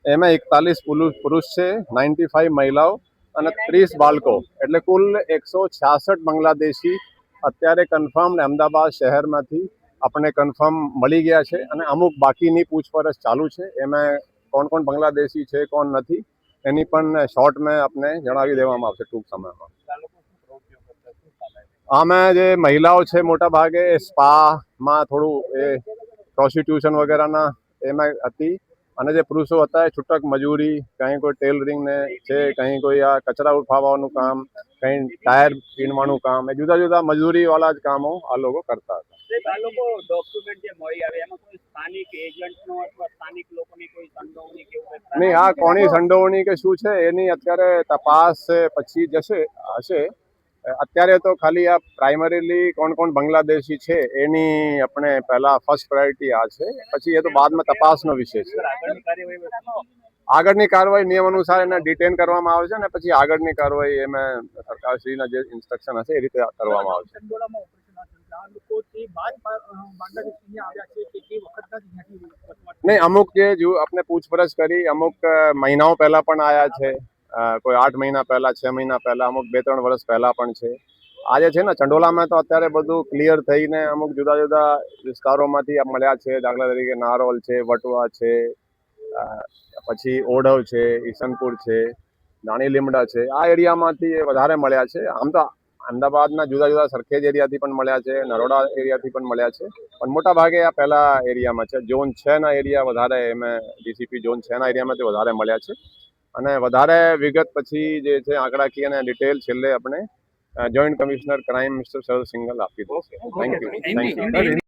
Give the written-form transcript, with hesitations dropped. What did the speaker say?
એમાં 41 પુરુષ છે, 95 મહિલાઓ અને 30 બાળકો, એટલે કુલ 166 બાંગ્લાદેશી અત્યારે કન્ફર્મ અમદાવાદ શહેરમાંથી આપણે કન્ફર્મ મળી ગયા છે અને અમુક બાકીની પૂછપરછ ચાલુ છે. એમાં કોણ કોણ બાંગ્લાદેશી છે, કોણ નથી, એની પણ શોર્ટ મેં આપને જણાવી દેવામાં આવશે ટૂંક સમયમાં. આમાં જે મહિલાઓ છે મોટા ભાગે સ્પામાં થોડું એ પ્રોસ્ટિટ્યુશન વગેરેના એમાં હતી, અને જે પુરુષો હતા એ છૂટક મજૂરી, કંઈ કોઈ ટેલરિંગ ને છે, કંઈ કોઈ આ કચરા ઉઠાવવાનું કામ, કંઈ ટાયર પીણવાનું કામ, એ જુદા જુદા મજૂરી વાળા જ કામો આ લોકો કરતા હતા. આ લોકો ડોક્યુમેન્ટ જે મળી આવે એમાં કોઈ સ્થાનિક એજન્ટનો અથવા સ્થાનિક લોકોની કોઈ સંડોવણી કે એવું નહીં, આ કોની સંડોવણી કે શું છે એની અત્યારે તપાસ પછી હશે. અત્યારે તો ખાલી આ પ્રાઇમરીલી કોણ કોણ બાંગ્લાદેશી છે એની આપણે પહેલા ફર્સ્ટ પ્રાયોરિટી આ છે, પછી એ તો બાદમાં તપાસનો વિષય છે. આગળની કાર્યવાહી નિયમ અનુસાર એને ડિટેન કરવામાં આવે છે અને પછી આગળની કાર્યવાહી એમાં સરકારશ્રીના જે ઇન્સ્ટ્રક્શન હશે એ રીતે કરવામાં આવશે. નહીં, અમુક જે આપણે પૂછપરછ કરી, અમુક મહિનાઓ પહેલા પણ આયા છે, કોઈ 8 મહિના પહેલા, 6 મહિના પહેલા, અમુક 2-3 વર્ષ પહેલા પણ છે. આજે છે ને ચંડોલામાં તો અત્યારે બધું ક્લિયર થઈને અમુક જુદા જુદા વિસ્તારોમાંથી મળ્યા છે. દાખલા તરીકે નારોલ છે, વટવા છે, પછી ઓઢવ છે, ઈસનપુર છે, નાની લીમડા છે, આ એરિયામાંથી વધારે મળ્યા છે. આમ તો અમદાવાદના જુદા જુદા સરખેજ એરિયાથી પણ મળ્યા છે, નરોડા એરિયાથી પણ મળ્યા છે, પણ મોટા ભાગે આ પહેલા એરિયામાં છે. ઝોન 6ના એરિયા વધારે, એમાં ડીસીપી ઝોન 6ના એરિયામાંથી વધારે મળ્યા છે, અને વધારે વિગત પછી જે છે આંકડાકીય અને ડિટેલ છેલ્લે આપણે જોઈન્ટ કમિશનર ક્રાઇમ મિસ્ટર શરદ સિંઘલ આપી દેશે. Thank you.